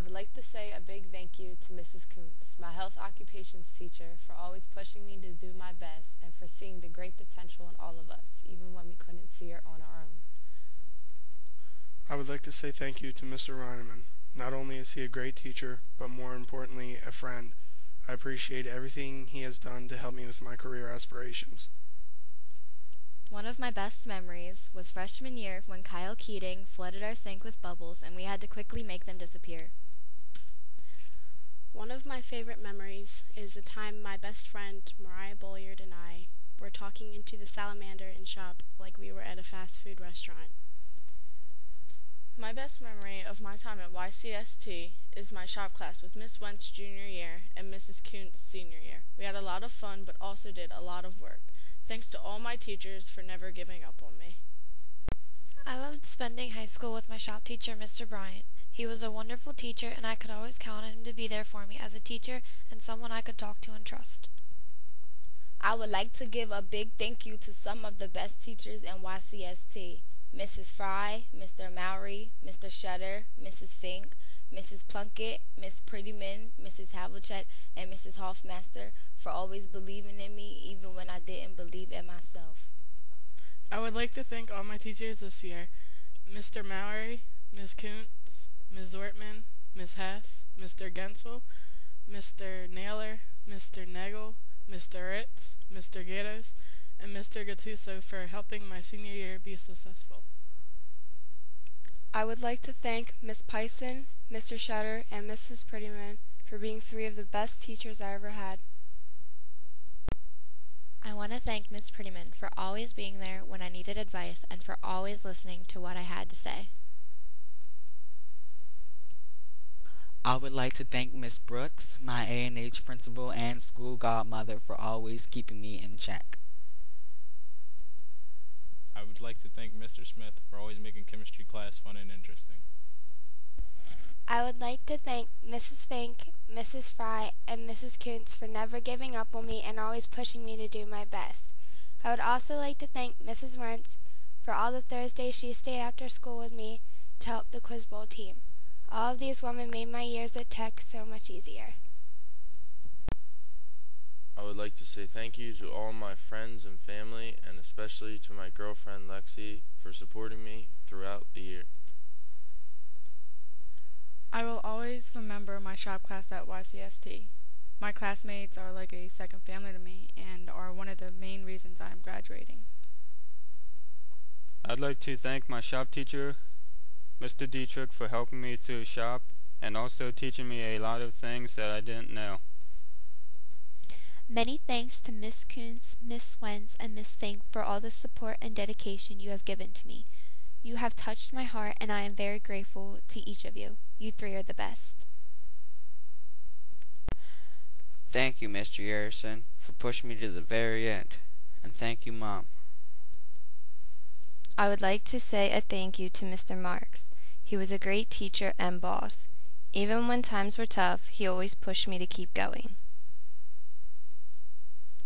would like to say a big thank you to Mrs. Kuntz, my health occupations teacher, for always pushing me to do my best and for seeing the great potential in all of us, even when we couldn't see it on our own. I would like to say thank you to Mr. Reineman. Not only is he a great teacher, but more importantly, a friend. I appreciate everything he has done to help me with my career aspirations. One of my best memories was freshman year when Kyle Keating flooded our sink with bubbles and we had to quickly make them disappear. One of my favorite memories is the time my best friend Mariah Bolliard and I were talking into the salamander in shop like we were at a fast food restaurant. My best memory of my time at YCST is my shop class with Miss Wentz junior year and Mrs. Kuntz senior year. We had a lot of fun but also did a lot of work. Thanks to all my teachers for never giving up on me. I loved spending high school with my shop teacher, Mr. Bryant. He was a wonderful teacher, and I could always count on him to be there for me as a teacher and someone I could talk to and trust. I would like to give a big thank you to some of the best teachers in YCST. Mrs. Fry, Mr. Mowry, Mr. Shutter, Mrs. Fink, Mrs. Plunkett, Miss Prettyman, Mrs. Havlicek, and Mrs. Hoffmaster for always believing in me even when I didn't believe in myself. I would like to thank all my teachers this year. Mr. Mowry, Miss Kuntz, Ms. Ortman, Ms. Hess, Mr. Gensel, Mr. Naylor, Mr. Nagel, Mr. Ritz, Mr. Gatos, and Mr. Gattuso for helping my senior year be successful. I would like to thank Miss Pison, Mr. Shutter, and Mrs. Prettyman for being three of the best teachers I ever had. I want to thank Miss Prettyman for always being there when I needed advice and for always listening to what I had to say. I would like to thank Miss Brooks, my A&H principal and school godmother, for always keeping me in check. I would like to thank Mr. Smith for always making chemistry class fun and interesting. I would like to thank Mrs. Fink, Mrs. Fry, and Mrs. Kuntz for never giving up on me and always pushing me to do my best. I would also like to thank Mrs. Wentz for all the Thursdays she stayed after school with me to help the Quiz Bowl team. All of these women made my years at Tech so much easier. I would like to say thank you to all my friends and family, and especially to my girlfriend Lexi for supporting me throughout the year. I will always remember my shop class at YCST. My classmates are like a second family to me and are one of the main reasons I am graduating. I'd like to thank my shop teacher, Mr. Dietrich, for helping me through shop and also teaching me a lot of things that I didn't know. Many thanks to Miss Kuntz, Miss Wentz, and Miss Fink for all the support and dedication you have given to me. You have touched my heart, and I am very grateful to each of you. You three are the best. Thank you, Mr. Garrison, for pushing me to the very end. And thank you, Mom. I would like to say a thank you to Mr. Marks. He was a great teacher and boss. Even when times were tough, he always pushed me to keep going.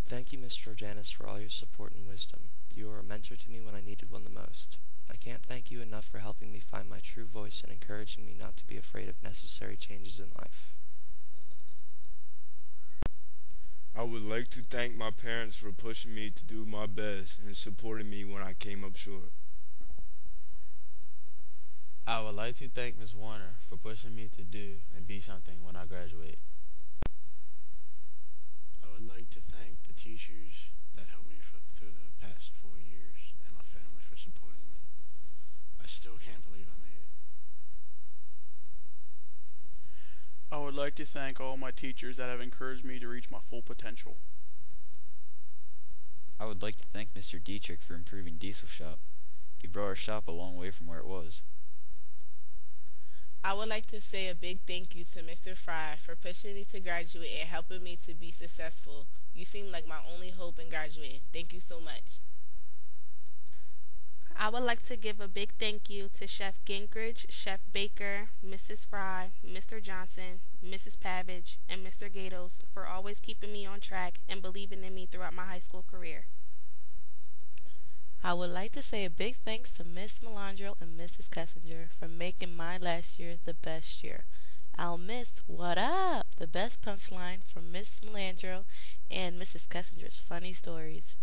Thank you, Ms. Georganis, for all your support and wisdom. You were a mentor to me when I needed one the most. I can't thank you enough for helping me find my true voice and encouraging me not to be afraid of necessary changes in life. I would like to thank my parents for pushing me to do my best and supporting me when I came up short. I would like to thank Ms. Warner for pushing me to do and be something when I graduate. I would like to thank the teachers that helped me through the past 4 years and my family for supporting me. I still can't believe I made it. I would like to thank all my teachers that have encouraged me to reach my full potential. I would like to thank Mr. Dietrich for improving Diesel Shop. He brought our shop a long way from where it was. I would like to say a big thank you to Mr. Fry for pushing me to graduate and helping me to be successful. You seem like my only hope in graduating. Thank you so much. I would like to give a big thank you to Chef Gingrich, Chef Baker, Mrs. Fry, Mr. Johnson, Mrs. Pavage, and Mr. Gatos for always keeping me on track and believing in me throughout my high school career. I would like to say a big thanks to Miss Melandro and Mrs. Kessinger for making my last year the best year. I'll miss what up, the best punchline from Miss Melandro and Mrs. Kessinger's funny stories.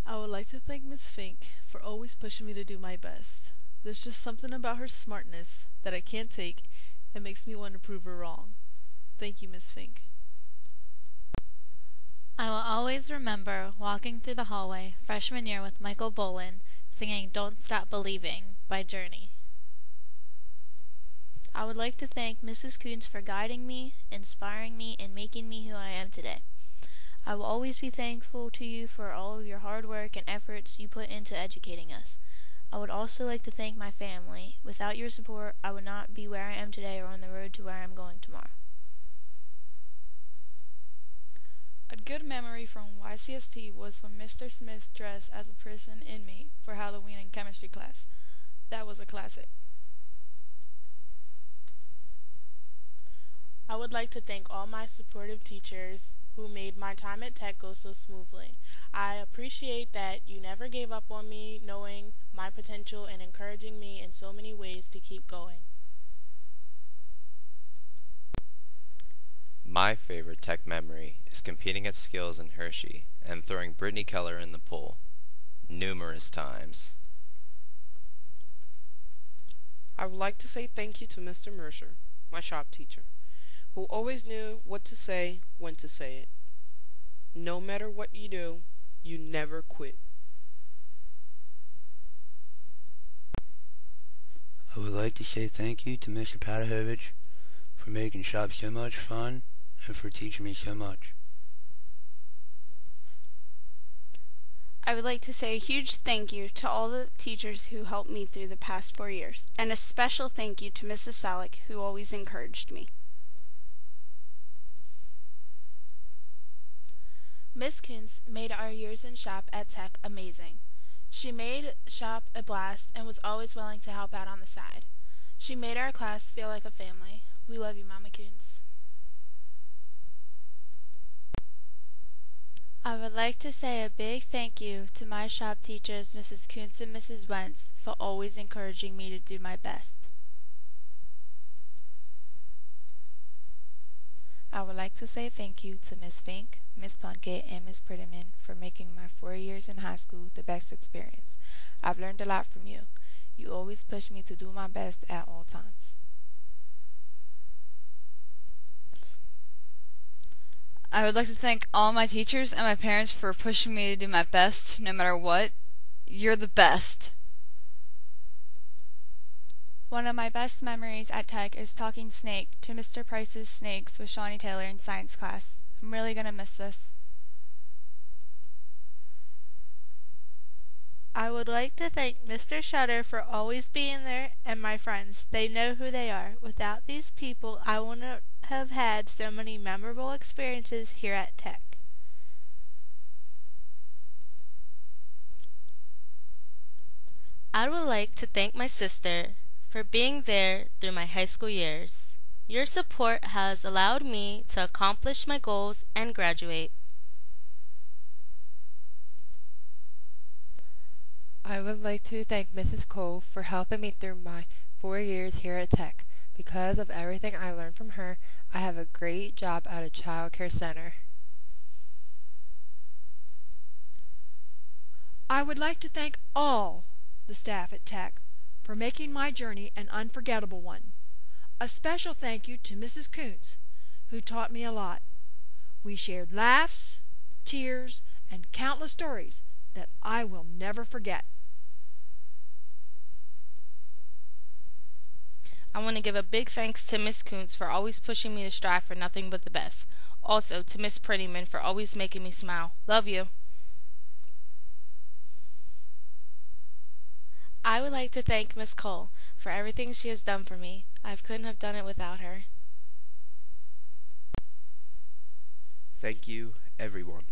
I would like to thank Miss Fink for always pushing me to do my best. There's just something about her smartness that I can't take and makes me want to prove her wrong. Thank you, Miss Fink. I will always remember walking through the hallway freshman year with Michael Bolin singing Don't Stop Believing by Journey. I would like to thank Mrs. Coons for guiding me, inspiring me, and making me who I am today. I will always be thankful to you for all of your hard work and efforts you put into educating us. I would also like to thank my family. Without your support, I would not be where I am today or on the road to where I am going tomorrow. A good memory from YCST was when Mr. Smith dressed as a person in me for Halloween in chemistry class. That was a classic. I would like to thank all my supportive teachers who made my time at Tech go so smoothly. I appreciate that you never gave up on me, knowing my potential and encouraging me in so many ways to keep going. My favorite Tech memory is competing at skills in Hershey and throwing Brittany Keller in the pool. Numerous times. I would like to say thank you to Mr. Mercer, my shop teacher, who always knew what to say when to say it. No matter what you do, you never quit. I would like to say thank you to Mr. Patahovich for making shop so much fun and for teaching me so much. I would like to say a huge thank you to all the teachers who helped me through the past 4 years, and a special thank you to Mrs. Salick, who always encouraged me. Miss Kuntz made our years in shop at Tech amazing. She made shop a blast and was always willing to help out on the side. She made our class feel like a family. We love you, Mama Kuntz. I would like to say a big thank you to my shop teachers, Mrs. Kuntz and Mrs. Wentz, for always encouraging me to do my best. I would like to say thank you to Miss Fink, Miss Plunkett, and Miss Prettyman for making my 4 years in high school the best experience. I've learned a lot from you. You always push me to do my best at all times. I would like to thank all my teachers and my parents for pushing me to do my best no matter what. You're the best. One of my best memories at Tech is talking snake to Mr. Price's snakes with Shawnee Taylor in science class. I'm really going to miss this. I would like to thank Mr. Shutter for always being there and my friends. They know who they are. Without these people, I wouldn't have had so many memorable experiences here at Tech. I would like to thank my sister for being there through my high school years. Your support has allowed me to accomplish my goals and graduate. I would like to thank Mrs. Cole for helping me through my 4 years here at Tech. Because of everything I learned from her, I have a great job at a child care center. I would like to thank all the staff at Tech for making my journey an unforgettable one. A special thank you to Mrs. Kuntz, who taught me a lot. We shared laughs, tears, and countless stories that I will never forget. I want to give a big thanks to Miss Kuntz for always pushing me to strive for nothing but the best. Also to Miss Prettyman for always making me smile. Love you. I would like to thank Miss Cole for everything she has done for me. I couldn't have done it without her. Thank you, everyone.